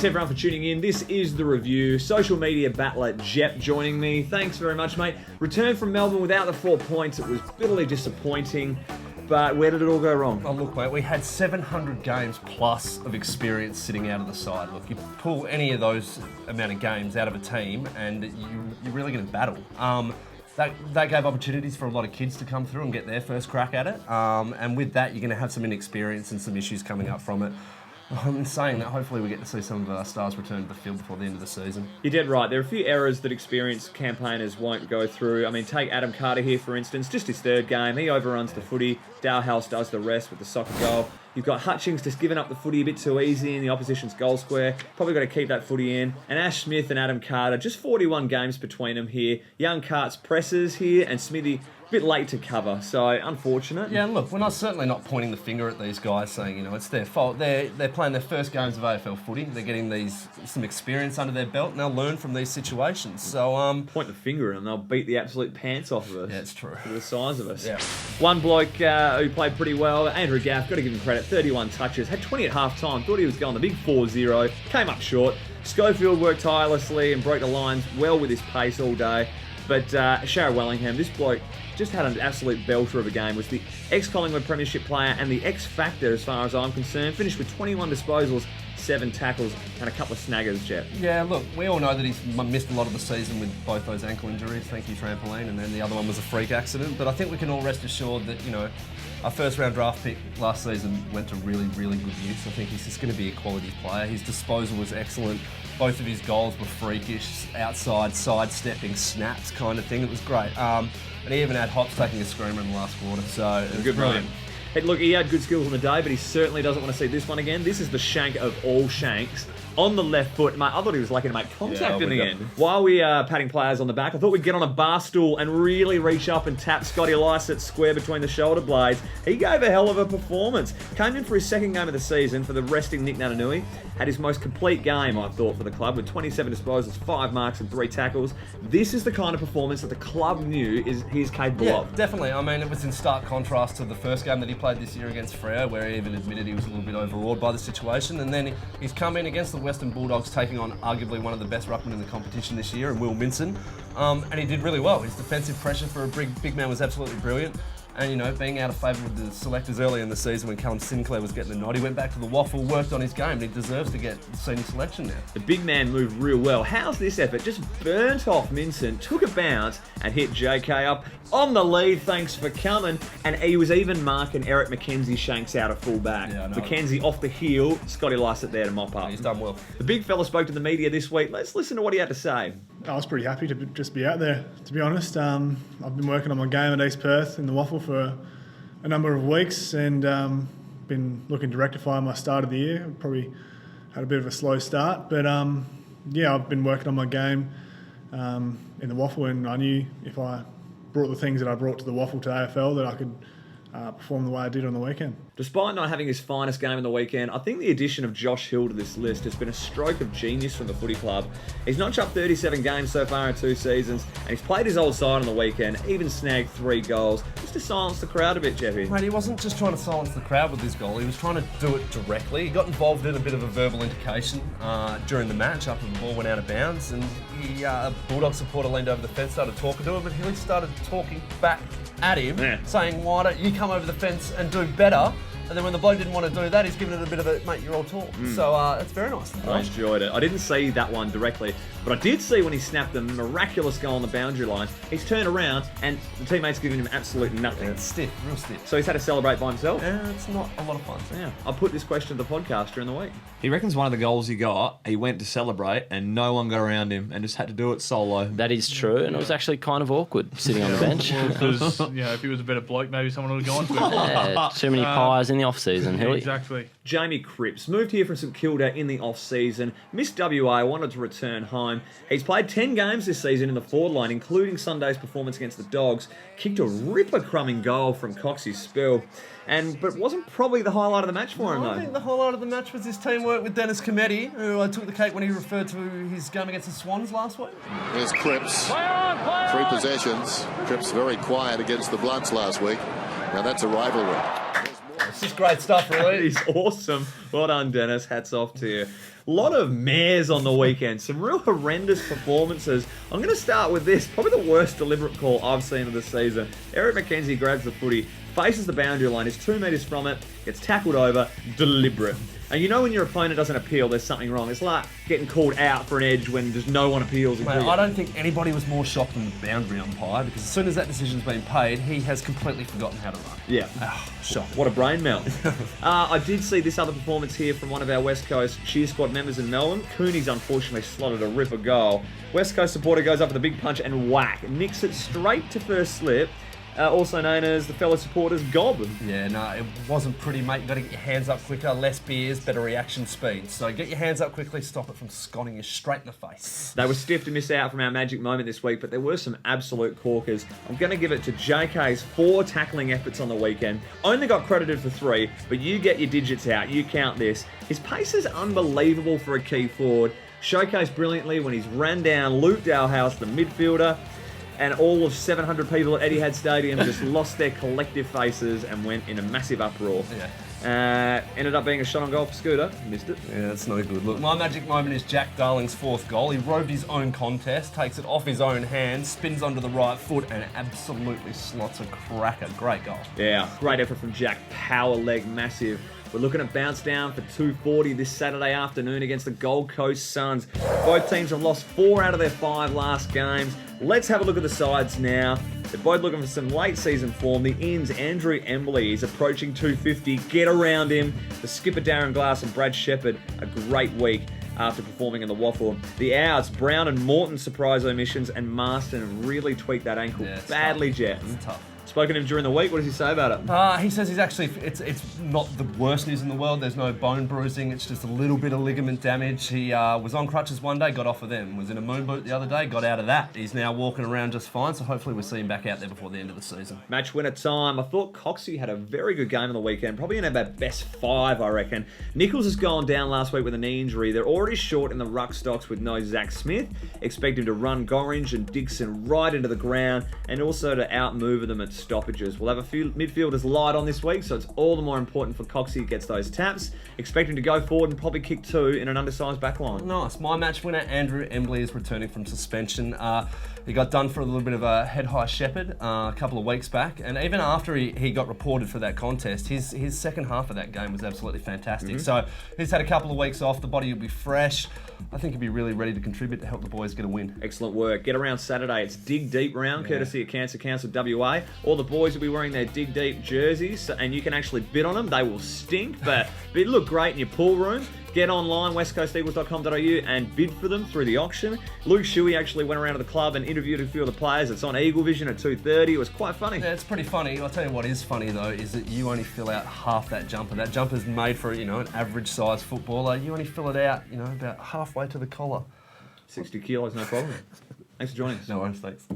Thanks everyone for tuning in. This is The Review. Social media battler Jep joining me. Thanks very much, mate. Returned from Melbourne without the 4 points. It was bitterly disappointing. But where did it all go wrong? Oh, look, mate, we had 700 games plus of experience sitting out of the side. Look, you pull any of those amount of games out of a team and you're really going to battle. That gave opportunities for a lot of kids to come through and get their first crack at it. And with that, you're going to have some inexperience and some issues coming up from it. I'm saying that hopefully we get to see some of our stars return to the field before the end of the season. You're dead right. There are a few errors that experienced campaigners won't go through. I mean, take Adam Carter here, for instance. Just his third game. He overruns the footy. Dowhouse does the rest with the soccer goal. You've got Hutchings just giving up the footy a bit too easy in the opposition's goal square. Probably got to keep that footy in. And Ash Smith and Adam Carter, just 41 games between them here. Young Cart's presses here and Smithy a bit late to cover, so unfortunate. Yeah, look, we're certainly not pointing the finger at these guys saying, it's their fault. They're playing their first games of AFL footy. They're getting some experience under their belt and they'll learn from these situations. So point the finger at them, they'll beat the absolute pants off of us. Yeah, it's true. For the size of us. Yeah. One bloke who played pretty well, Andrew Gaff, got to give him credit, 31 touches, had 20 at half time, thought he was going the big 4-0, came up short. Schofield worked tirelessly and broke the lines well with his pace all day. But Shara Wellingham, this bloke just had an absolute belter of a game. Was the ex-Collingwood Premiership player and the X-factor as far as I'm concerned. Finished with 21 disposals, 7 tackles and a couple of snaggers, Jeff. Yeah, look, we all know that he's missed a lot of the season with both those ankle injuries. Thank you, trampoline. And then the other one was a freak accident. But I think we can all rest assured that, our first round draft pick last season went to really, really good use. I think he's just going to be a quality player. His disposal was excellent. Both of his goals were freakish, outside, sidestepping, snaps kind of thing. It was great. And he even had Hops taking a screamer in the last quarter. So it was good, brilliant. Hey, look, he had good skills on the day, but he certainly doesn't want to see this one again. This is the shank of all shanks. On the left foot, mate, I thought he was lucky to make contact in the end. While we are patting players on the back, I thought we'd get on a bar stool and really reach up and tap Scotty Lycett square between the shoulder blades. He gave a hell of a performance. Came in for his second game of the season for the resting Nick Nananui. Had his most complete game, I thought, for the club with 27 disposals, 5 marks and 3 tackles. This is the kind of performance that the club knew he's capable of. Yeah, definitely. I mean, it was in stark contrast to the first game that he played this year against Freo, where he even admitted he was a little bit overawed by the situation. And then he's come in against the Western Bulldogs, taking on arguably one of the best ruckmen in the competition this year, and Will Minson. And he did really well. His defensive pressure for a big man was absolutely brilliant. And, being out of favour with the selectors early in the season when Callum Sinclair was getting the nod, he went back to the waffle, worked on his game, and he deserves to get senior selection now. The big man moved real well. How's this effort? Just burnt off Minson, took a bounce, and hit JK up on the lead. Thanks for coming. And he was even marking Eric McKenzie shanks out of full back. Yeah, McKenzie off the heel, Scotty Lycett there to mop up. He's done well. The big fella spoke to the media this week. Let's listen to what he had to say. I was pretty happy to just be out there, to be honest. I've been working on my game at East Perth in the waffle for a number of weeks and been looking to rectify my start of the year. Probably had a bit of a slow start, but I've been working on my game in the waffle, and I knew if I brought the things that I brought to the waffle to AFL that I could perform the way I did on the weekend. Despite not having his finest game in the weekend, I think the addition of Josh Hill to this list has been a stroke of genius from the footy club. He's notched up 37 games so far in 2 seasons, and he's played his old side on the weekend, even snagged 3 goals, just to silence the crowd a bit, Jeffy. Mate, he wasn't just trying to silence the crowd with his goal, he was trying to do it directly. He got involved in a bit of a verbal indication during the match after the ball went out of bounds, and a Bulldog supporter leaned over the fence, started talking to him, and he started talking back at him, saying, why don't you come over the fence and do better? And then when the bloke didn't want to do that, he's given it a bit of a, mate, you're all talk. So it's very nice. I enjoyed it. I didn't see that one directly, but I did see when he snapped the miraculous goal on the boundary line, he's turned around and the teammates giving him absolute nothing. Yeah, it's stiff, real stiff. So he's had to celebrate by himself? Yeah, it's not a lot of fun. Yeah, I put this question to the podcast during the week. He reckons one of the goals he got, he went to celebrate and no one got around him and just had to do it solo. That is true, and it was actually kind of awkward sitting on the bench. Well, because, if he was a better bloke, maybe someone would have gone to it. Yeah, too many pies in the off-season, Hilly. Exactly. Jamie Cripps moved here from St Kilda in the off-season. Missed WA, wanted to return home. He's played 10 games this season in the forward line, including Sunday's performance against the Dogs. Kicked a ripper-crumbing goal from Coxey's spill. But it wasn't probably the highlight of the match for him, though. I think the highlight of the match was his teamwork with Dennis Cometti, who took the cake when he referred to his game against the Swans last week. There's Cripps. 3 possessions. Cripps very quiet against the Bloods last week. Now that's a rivalry. It's just great stuff, really. He's awesome. Well done, Dennis. Hats off to you. A lot of mares on the weekend. Some real horrendous performances. I'm going to start with this. Probably the worst deliberate call I've seen of the season. Eric McKenzie grabs the footy, faces the boundary line, is 2 metres from it, gets tackled over, deliberate. And you know when your opponent doesn't appeal, there's something wrong. It's like getting called out for an edge when just no one appeals. Mate, I don't think anybody was more shocked than the boundary umpire, because as soon as that decision's been paid, he has completely forgotten how to run. Yeah. Shock. What a brain melt. I did see this other performance here from one of our West Coast cheer squad members in Melbourne. Cooney's unfortunately slotted a ripper goal. West Coast supporter goes up with a big punch and whack. Nicks it straight to first slip. Also known as the fellow supporters Gob. Yeah, no, it wasn't pretty, mate. You've got to get your hands up quicker, less beers, better reaction speed. So get your hands up quickly, stop it from scotting you straight in the face. They were stiff to miss out from our magic moment this week, but there were some absolute corkers. I'm going to give it to JK's 4 tackling efforts on the weekend. Only got credited for 3, but you get your digits out. You count this. His pace is unbelievable for a key forward. Showcased brilliantly when he's ran down Luke Dalhouse, the midfielder, and all of 700 people at Etihad Stadium just lost their collective faces and went in a massive uproar. Ended up being a shot on goal for Scooter. Missed it. Yeah, that's not a good look. My magic moment is Jack Darling's 4th goal. He roved his own contest, takes it off his own hand, spins onto the right foot, and absolutely slots a cracker. Great goal. Yeah, great effort from Jack. Power leg, massive. We're looking at bounce down for 240 this Saturday afternoon against the Gold Coast Suns. Both teams have lost 4 out of their 5 last games. Let's have a look at the sides now. They're both looking for some late season form. The Inns, Andrew Embley is approaching 250. Get around him. The skipper Darren Glass and Brad Shepherd, a great week after performing in the Waffle. The Outs, Brown and Morton surprise omissions, and Marston really tweaked that ankle badly, tough. Jeff. It's tough. Spoken to him during the week. What does he say about it? He says he's actually, it's not the worst news in the world. There's no bone bruising. It's just a little bit of ligament damage. He was on crutches one day, got off of them. Was in a moon boot the other day, got out of that. He's now walking around just fine, so hopefully we'll see him back out there before the end of the season. Match winner time. I thought Coxie had a very good game on the weekend. Probably in about best 5, I reckon. Nichols has gone down last week with a knee injury. They're already short in the ruck stocks with no Zach Smith. Expect him to run Gorringe and Dixon right into the ground and also to outmaneuver them at stoppages. We'll have a few midfielders light on this week, so it's all the more important for Coxie gets those taps. Expect him to go forward and probably kick 2 in an undersized backline. Nice. My match winner, Andrew Embley, is returning from suspension. He got done for a little bit of a head-high shepherd a couple of weeks back, and even after he got reported for that contest, his second half of that game was absolutely fantastic. So he's had a couple of weeks off, the body will be fresh. I think he'll be really ready to contribute to help the boys get a win. Excellent work. Get around Saturday. It's Dig Deep round, courtesy of Cancer Council WA. All the boys will be wearing their Dig Deep jerseys, and you can actually bid on them. They will stink, but they look great in your pool room. Get online, westcoasteagles.com.au, and bid for them through the auction. Luke Shuey actually went around to the club and interviewed a few of the players. It's on Eagle Vision at 2:30. It was quite funny. Yeah, it's pretty funny. I'll tell you what is funny, though, is that you only fill out half that jumper. That jumper's made for, an average-sized footballer. You only fill it out, about halfway to the collar. 60 kilos, no problem. Thanks for joining us. No worries, thanks.